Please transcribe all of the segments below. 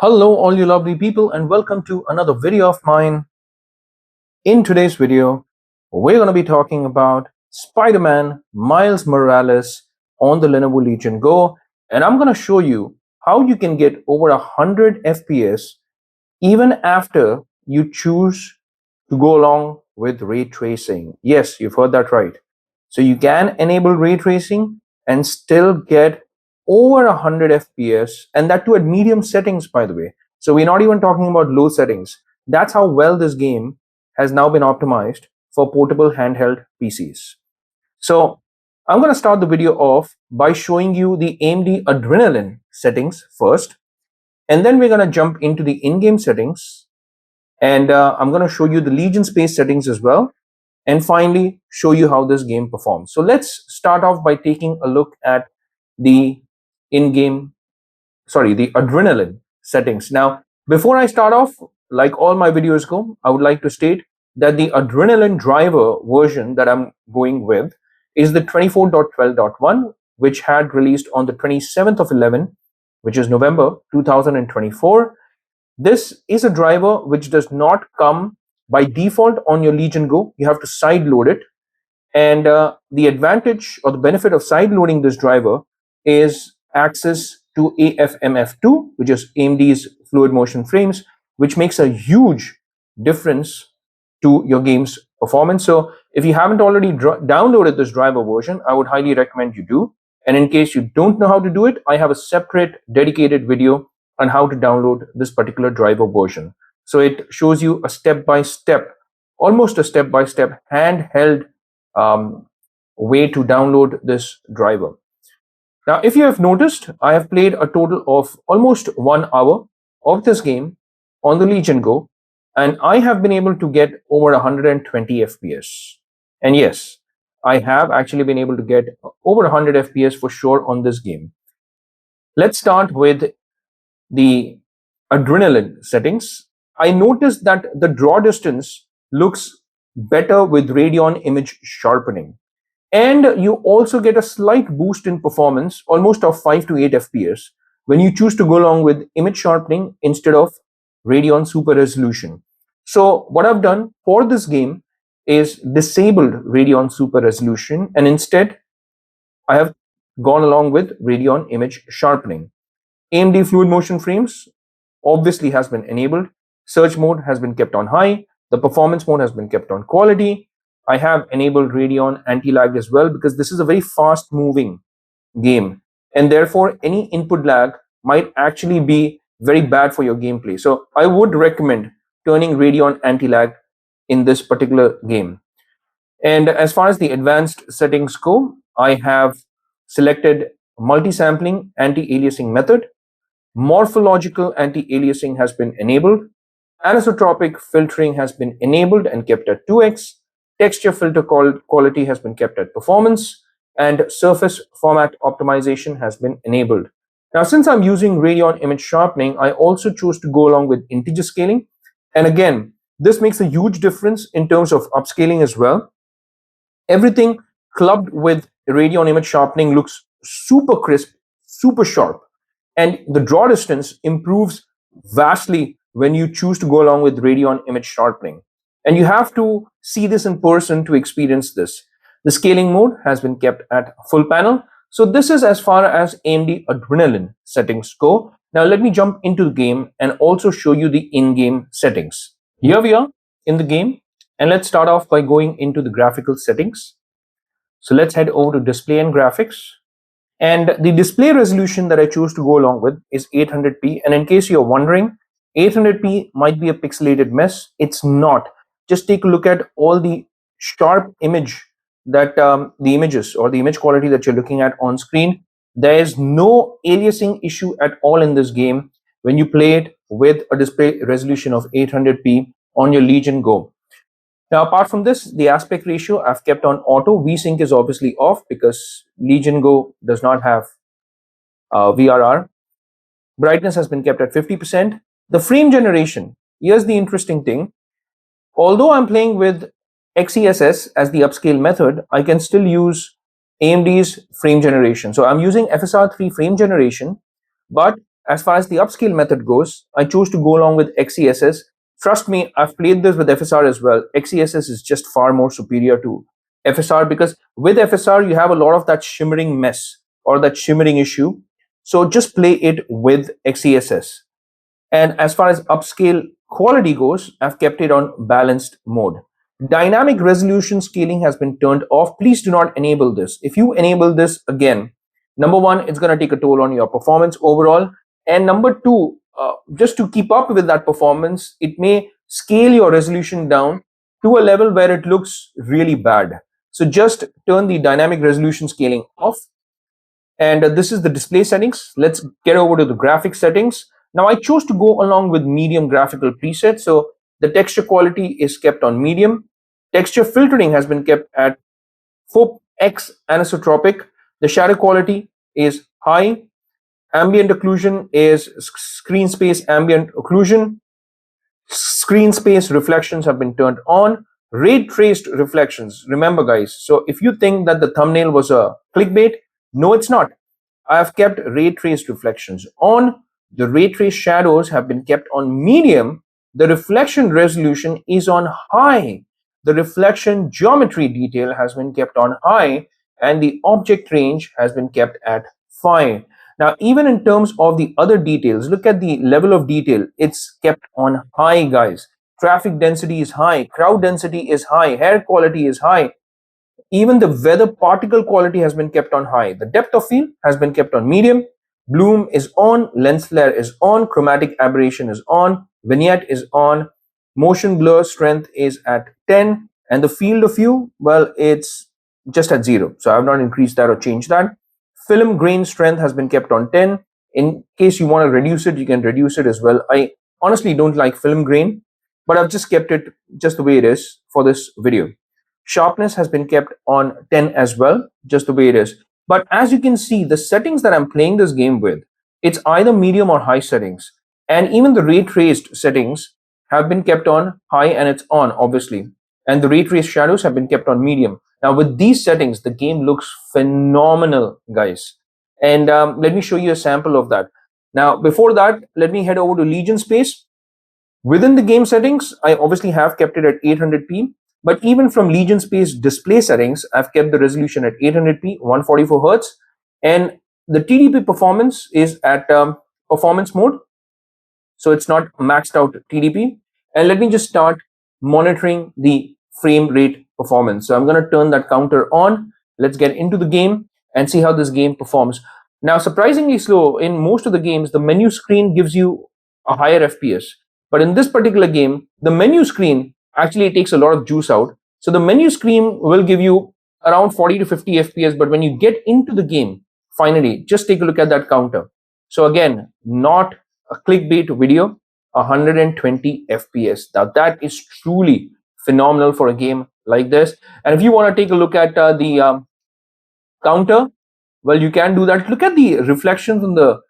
Hello all you lovely people and welcome to another video of mine. In today's video, we're going to be talking about Spider-Man Miles Morales on the Lenovo Legion Go, and I'm going to show you how you can get over 100 FPS even after you choose to go along with ray tracing. Yes, you've heard that right. So you can enable ray tracing and still get over 100 FPS, and that too at medium settings, by the way. So we're not even talking about low settings. That's how well this game has now been optimized for portable handheld PCs. So I'm going to start the video off by showing you the AMD Adrenaline settings first, and then we're going to jump into the in-game settings, and I'm going to show you the Legion Space settings as well, and finally show you how this game performs. So let's start off by taking a look at the the Adrenaline settings. Now, before I start off, like all my videos go, I would like to state that the Adrenaline driver version that I'm going with is the 24.12.1, which had released on the 27th of 11, which is November 2024. This is a driver which does not come by default on your Legion Go. You have to side load it. And the advantage or the benefit of side loading this driver is access to AFMF2, which is AMD's Fluid Motion Frames, which makes a huge difference to your game's performance. So if you haven't already downloaded this driver version, I would highly recommend you do. And in case you don't know how to do it, I have a separate dedicated video on how to download this particular driver version. So it shows you a step-by-step, almost a step-by-step handheld way to download this driver. Now, if you have noticed, I have played a total of almost 1 hour of this game on the Legion Go, and I have been able to get over 120 FPS. And yes, I have actually been able to get over 100 FPS for sure on this game. Let's start with the Adrenaline settings. I noticed that the draw distance looks better with Radeon Image Sharpening. And you also get a slight boost in performance, almost of 5 to 8 FPS, when you choose to go along with image sharpening instead of Radeon Super Resolution. So what I've done for this game is disabled Radeon Super Resolution, and instead I have gone along with Radeon Image Sharpening. AMD Fluid Motion Frames obviously has been enabled. Search mode has been kept on high. The performance mode has been kept on quality. I have enabled Radeon anti-lag as well, because this is a very fast moving game, and therefore any input lag might actually be very bad for your gameplay. So I would recommend turning Radeon anti-lag in this particular game. And as far as the advanced settings go, I have selected multi-sampling anti-aliasing method. Morphological anti-aliasing has been enabled. Anisotropic filtering has been enabled and kept at 2x. Texture filter quality has been kept at performance, and surface format optimization has been enabled. Now, since I'm using Radeon Image Sharpening, I also chose to go along with integer scaling. And again, this makes a huge difference in terms of upscaling as well. Everything clubbed with Radeon Image Sharpening looks super crisp, super sharp, and the draw distance improves vastly when you choose to go along with Radeon Image Sharpening. And you have to see this in person to experience this. The scaling mode has been kept at full panel. So this is as far as AMD Adrenaline settings go. Now let me jump into the game and also show you the in-game settings. Here we are in the game, and let's start off by going into the graphical settings. So let's head over to display and graphics. And the display resolution that I chose to go along with is 800p. And in case you're wondering, 800p might be a pixelated mess. It's not. Just take a look at all the sharp image that the images or the image quality that you're looking at on screen. There is no aliasing issue at all in this game when you play it with a display resolution of 800p on your Legion Go. Now, apart from this, the aspect ratio I've kept on auto. VSync is obviously off because Legion Go does not have VRR. Brightness has been kept at 50%. The frame generation, here's the interesting thing. Although I'm playing with XeSS as the upscale method, I can still use AMD's frame generation. So I'm using FSR3 frame generation, but as far as the upscale method goes, I chose to go along with XeSS. Trust me, I've played this with FSR as well. XeSS is just far more superior to FSR, because with FSR you have a lot of that shimmering mess or that shimmering issue. So just play it with XeSS. And as far as upscale quality goes, I've kept it on balanced mode. Dynamic resolution scaling has been turned off. Please do not enable this. If you enable this again, number one, it's going to take a toll on your performance overall. And number two, just to keep up with that performance, it may scale your resolution down to a level where it looks really bad. So just turn the dynamic resolution scaling off. And this is the display settings. Let's get over to the graphics settings. Now I chose to go along with medium graphical preset. So the texture quality is kept on medium. Texture filtering has been kept at 4x anisotropic. The shadow quality is high. Ambient occlusion is screen space ambient occlusion. Screen space reflections have been turned on. Ray traced reflections. Remember guys, so if you think that the thumbnail was a clickbait, no, it's not. I have kept ray traced reflections on. The ray traced shadows have been kept on medium. The reflection resolution is on high. The reflection geometry detail has been kept on high, and the object range has been kept at 5. Now, even in terms of the other details, look at the level of detail. It's kept on high, guys. Traffic density is high. Crowd density is high. Hair quality is high. Even the weather particle quality has been kept on high. The depth of field has been kept on medium. Bloom is on. Lens flare is on. Chromatic aberration is on. Vignette is on. Motion blur strength is at 10. And the field of view, well, it's just at 0. So I have not increased that or changed that. Film grain strength has been kept on 10. In case you want to reduce it, you can reduce it as well. I honestly don't like film grain, but I've just kept it just the way it is for this video. Sharpness has been kept on 10 as well, just the way it is. But as you can see, the settings that I'm playing this game with, it's either medium or high settings. And even the ray traced settings have been kept on high, and it's on, obviously. And the ray traced shadows have been kept on medium. Now with these settings, the game looks phenomenal, guys. And let me show you a sample of that. Now, before that, let me head over to Legion Space. Within the game settings, I obviously have kept it at 800p. But even from Legion Space display settings, I've kept the resolution at 800p, 144 Hertz. And the TDP performance is at performance mode. So it's not maxed out TDP. And let me just start monitoring the frame rate performance. So I'm going to turn that counter on. Let's get into the game and see how this game performs. Now, surprisingly slow. In most of the games, the menu screen gives you a higher FPS. But in this particular game, the menu screen actually takes a lot of juice out. So the menu screen will give you around 40 to 50 FPS. But when you get into the game, finally, just take a look at that counter. So again, not a clickbait video, 120 FPS. Now that is truly phenomenal for a game like this. And if you want to take a look at the counter, well, you can do that. Look at the reflections on the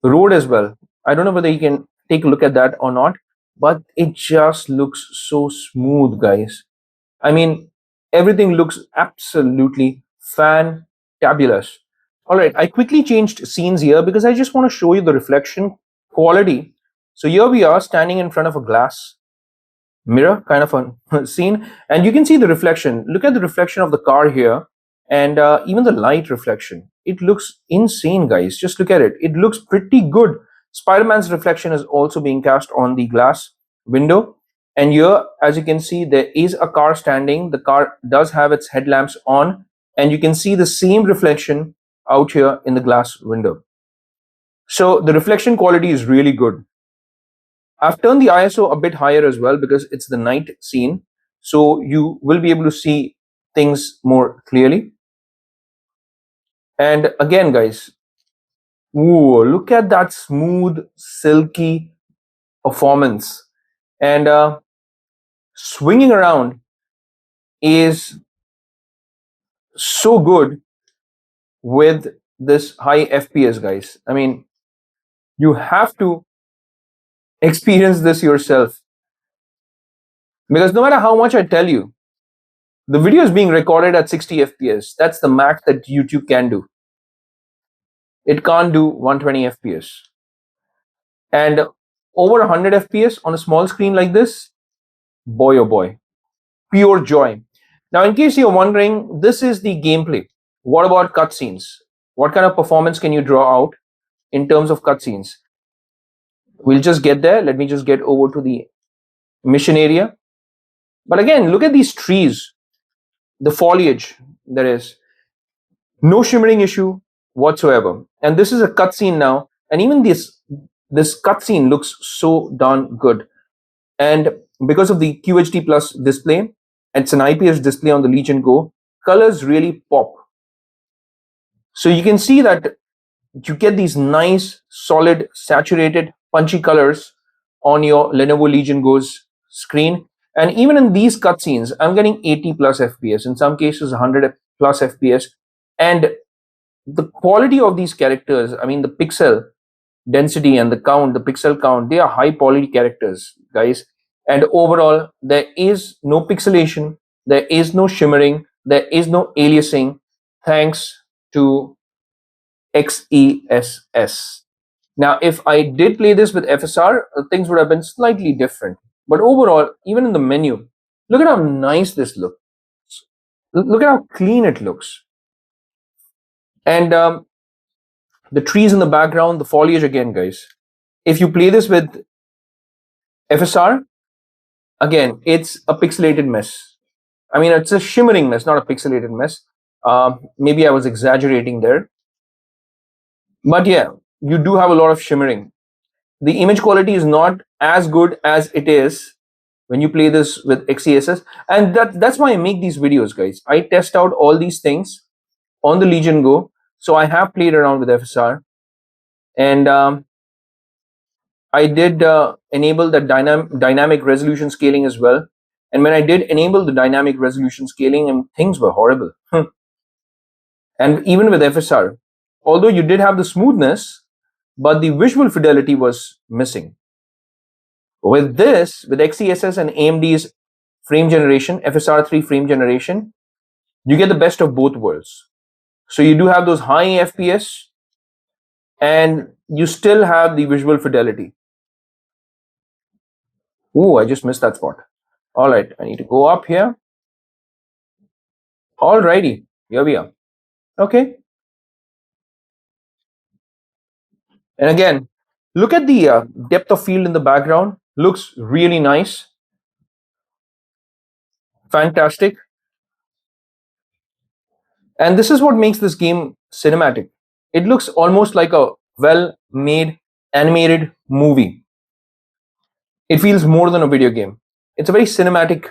road as well. I don't know whether you can take a look at that or not, but it just looks so smooth, guys. I mean, everything looks absolutely fantabulous. All right, I quickly changed scenes here because I just want to show you the reflection quality. So here we are standing in front of a glass mirror kind of a scene, and you can see the reflection. Look at the reflection of the car here, and even the light reflection. It looks insane, guys. Just look at it. It looks pretty good. Spider-Man's reflection is also being cast on the glass window. And here, as you can see, there is a car standing. The car does have its headlamps on, and you can see the same reflection out here in the glass window. So the reflection quality is really good. I've turned the ISO a bit higher as well because it's the night scene. So you will be able to see things more clearly. And again, guys, ooh, look at that smooth, silky performance. And swinging around is so good with this high FPS, guys. I mean, you have to experience this yourself, because no matter how much I tell you, the video is being recorded at 60 FPS. That's the max that YouTube can do. it can't do 120 FPS. And over 100 FPS on a small screen like this, boy oh boy, pure joy. Now, in case you're wondering, this is the gameplay. What about cutscenes? What kind of performance can you draw out in terms of cutscenes? We'll just get there. Let me just get over to the mission area. But again, look at these trees, the foliage. There is no shimmering issue whatsoever. And this is a cutscene now, and even this cutscene looks so darn good. And because of the QHD plus display, it's an IPS display on the Legion Go, colors really pop. So you can see that you get these nice, solid, saturated, punchy colors on your Lenovo Legion Go's screen. And even in these cutscenes, I'm getting 80 plus FPS, in some cases 100 plus FPS. And the quality of these characters, I mean, the pixel density and the count, the pixel count, they are high quality characters, guys. And overall, there is no pixelation, there is no shimmering, there is no aliasing, thanks to XESS. Now, if I did play this with FSR, things would have been slightly different. But overall, even in the menu, look at how nice this looks. Look at how clean it looks. And the trees in the background, the foliage again, guys. If you play this with FSR, again, it's a pixelated mess. I mean, it's a shimmering mess, not a pixelated mess. Maybe I was exaggerating there. But yeah, you do have a lot of shimmering. The image quality is not as good as it is when you play this with XeSS. And that's why I make these videos, guys. I test out all these things on the Legion Go. So I have played around with FSR. And I did enable the dynamic resolution scaling as well. And when I did enable the dynamic resolution scaling, things were horrible. And even with FSR, although you did have the smoothness, but the visual fidelity was missing. With this, with XeSS and AMD's frame generation, FSR3 frame generation, you get the best of both worlds. So you do have those high FPS and you still have the visual fidelity. Oh, I just missed that spot. All right, I need to go up here. Alrighty, here we are. Okay. And again, look at the depth of field in the background. Looks really nice. Fantastic. And this is what makes this game cinematic. It looks almost like a well-made animated movie. It feels more than a video game. It's a very cinematic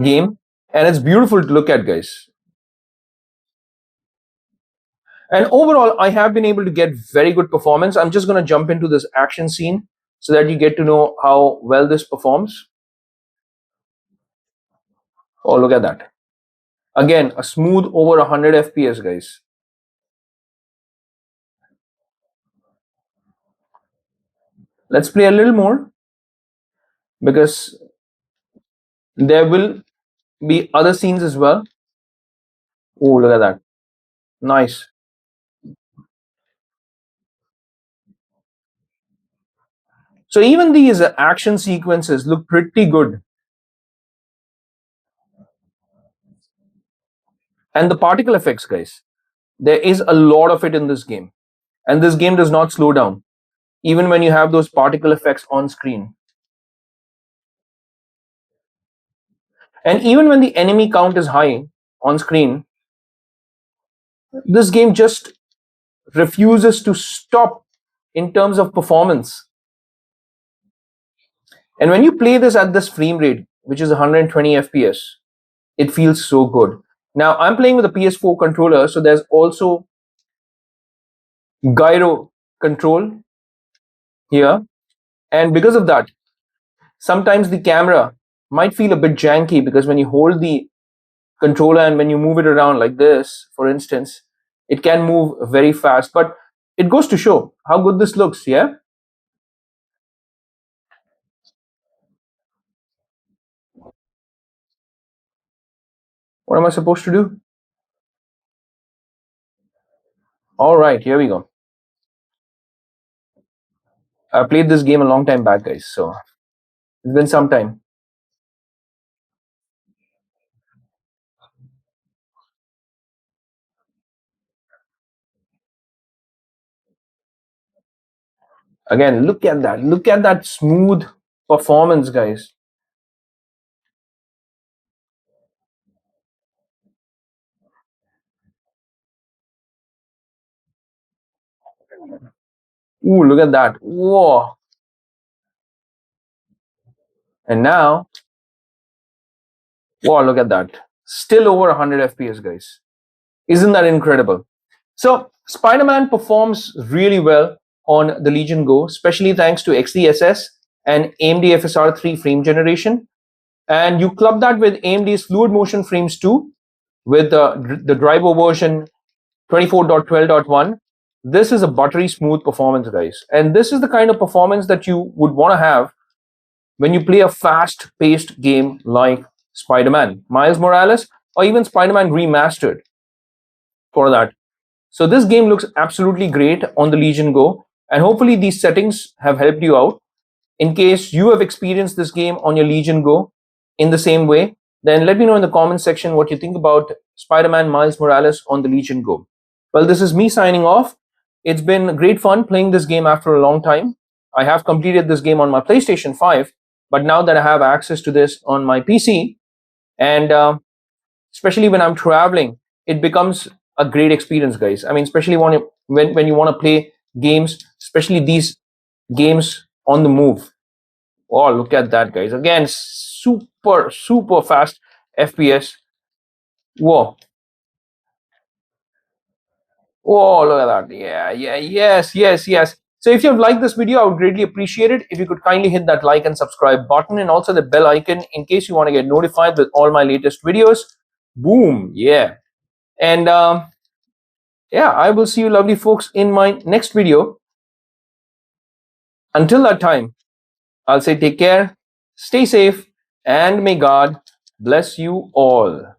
game and it's beautiful to look at, guys. And overall, I have been able to get very good performance. I'm just going to jump into this action scene so that you get to know how well this performs. Oh, look at that. Again, a smooth over 100 FPS, guys. Let's play a little more because there will be other scenes as well. Oh, look at that. Nice. So even these action sequences look pretty good. And the particle effects, guys, there is a lot of it in this game. And this game does not slow down, even when you have those particle effects on screen. And even when the enemy count is high on screen, this game just refuses to stop in terms of performance. And when you play this at this frame rate, which is 120 FPS, it feels so good. Now, I'm playing with a PS4 controller, so there's also gyro control here. And because of that, sometimes the camera might feel a bit janky because when you hold the controller and when you move it around like this, for instance, it can move very fast. But it goes to show how good this looks, yeah? What am I supposed to do? All right, here we go. I played this game a long time back, guys, so it's been some time. Again, look at that. Look at that smooth performance, guys. Ooh, look at that. Whoa. And now, whoa, look at that. Still over 100 FPS, guys. Isn't that incredible? So, Spider-Man performs really well on the Legion Go, especially thanks to XDSS and AMD FSR3 frame generation. And you club that with AMD's Fluid Motion Frames 2 with the driver version 24.12.1. This is a buttery smooth performance, guys. And this is the kind of performance that you would want to have when you play a fast-paced game like Spider-Man, Miles Morales, or even Spider-Man Remastered for that. So this game looks absolutely great on the Legion Go, and hopefully these settings have helped you out. In case you have experienced this game on your Legion Go in the same way, then let me know in the comment section what you think about Spider-Man Miles Morales on the Legion Go. Well, this is me signing off. It's been great fun playing this game after a long time. I have completed this game on my PlayStation 5, but now that I have access to this on my PC, and especially when I'm traveling, it becomes a great experience, guys. I mean, especially when you want to play games, especially these games on the move. Oh, look at that, guys. Again, super fast FPS. Whoa. Oh, look at that. Yeah, yes. So if you have liked this video, I would greatly appreciate it if you could kindly hit that like and subscribe button and also the bell icon in case you want to get notified with all my latest videos. Boom. Yeah. And yeah, I will see you lovely folks in my next video. Until that time, I'll say take care, stay safe, and may God bless you all.